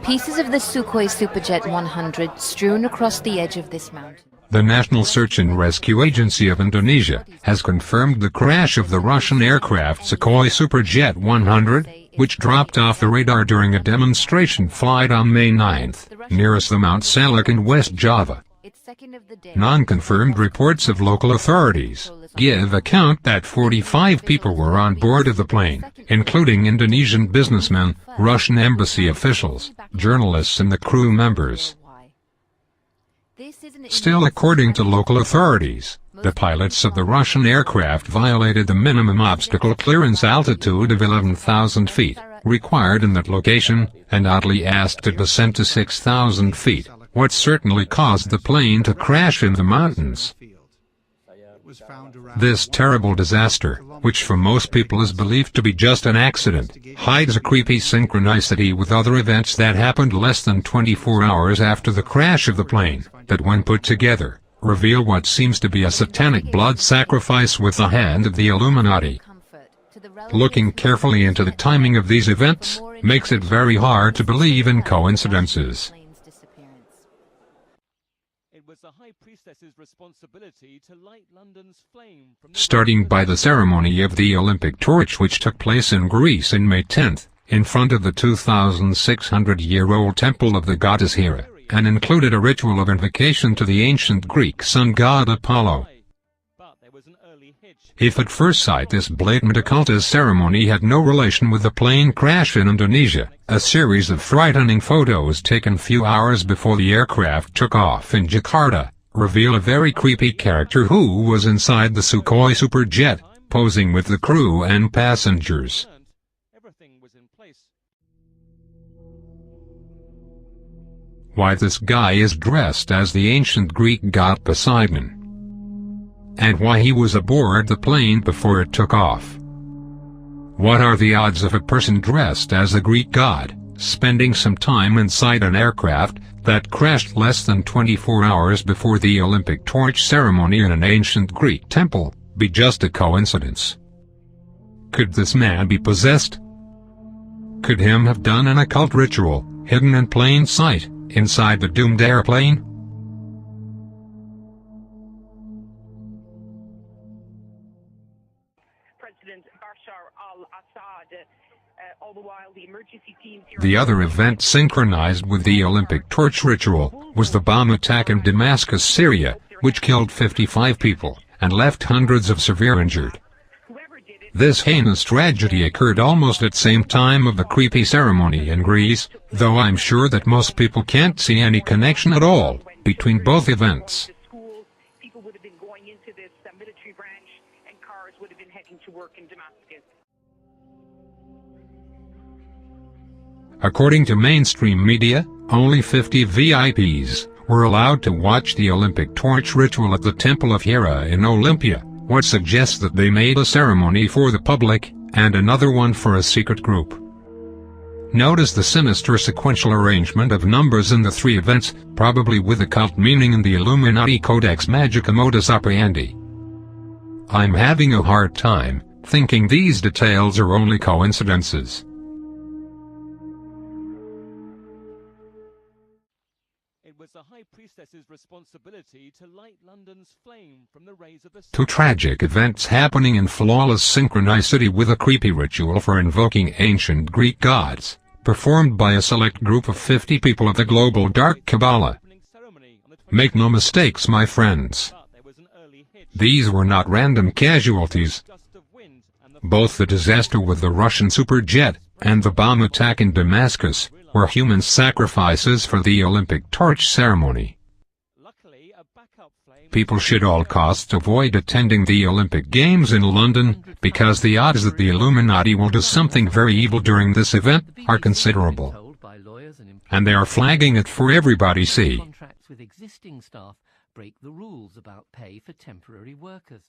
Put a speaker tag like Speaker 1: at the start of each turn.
Speaker 1: Pieces of the Sukhoi Superjet 100 strewn across the edge of this mountain.
Speaker 2: The National Search and Rescue Agency of Indonesia has confirmed the crash of the Russian aircraft Sukhoi Superjet 100, which dropped off the radar during a demonstration flight on May 9th, nearest the Mount Salak in West Java. Non-confirmed reports of local authorities give account that 45 people were on board of the plane, including Indonesian businessmen, Russian embassy officials, journalists and the crew members. Still, according to local authorities, the pilots of the Russian aircraft violated the minimum obstacle clearance altitude of 11,000 feet, required in that location, and oddly asked to descend to 6,000 feet, what certainly caused the plane to crash in the mountains. This terrible disaster, which for most people is believed to be just an accident, hides a creepy synchronicity with other events that happened less than 24 hours after the crash of the plane, that when put together, reveal what seems to be a satanic blood sacrifice with the hand of the Illuminati. Looking carefully into the timing of these events makes it very hard to believe in coincidences. Starting by the ceremony of the Olympic torch, which took place in Greece on May 10th, in front of the 2,600-year-old temple of the goddess Hera, and included a ritual of invocation to the ancient Greek sun god Apollo. If at first sight this blatant occultist ceremony had no relation with the plane crash in Indonesia, a series of frightening photos taken few hours before the aircraft took off in Jakarta reveal a very creepy character who was inside the Sukhoi Superjet, posing with the crew and passengers. Why this guy is dressed as the ancient Greek god Poseidon, and why he was aboard the plane before it took off. What are the odds of a person dressed as a Greek god spending some time inside an aircraft that crashed less than 24 hours before the Olympic torch ceremony in an ancient Greek temple be just a coincidence? Could this man be possessed? Could him have done an occult ritual, hidden in plain sight, inside the doomed airplane? The other event synchronized with the Olympic torch ritual was the bomb attack in Damascus, Syria, which killed 55 people and left hundreds of severe injured. This heinous tragedy occurred almost at the same time of the creepy ceremony in Greece, though I'm sure that most people can't see any connection at all between both events.
Speaker 3: People would have been going into this military branch, and cars would have been heading to work in Damascus.
Speaker 2: According to mainstream media, only 50 VIPs were allowed to watch the Olympic torch ritual at the Temple of Hera in Olympia, what suggests that they made a ceremony for the public, and another one for a secret group. Notice the sinister sequential arrangement of numbers in the three events, probably with occult meaning in the Illuminati Codex Magica modus operandi. I'm having a hard time thinking these details are only coincidences. Two tragic events happening in flawless synchronicity with a creepy ritual for invoking ancient Greek gods, performed by a select group of 50 people of the global dark Kabbalah. Make no mistakes, my friends. These were not random casualties. Both the disaster with the Russian Superjet and the bomb attack in Damascus were human sacrifices for the Olympic torch ceremony. People should at all costs avoid attending the Olympic Games in London, because the odds that the Illuminati will do something very evil during this event are considerable. And they are flagging it for everybody to see.
Speaker 4: Contracts with existing staff break the rules about pay for temporary workers.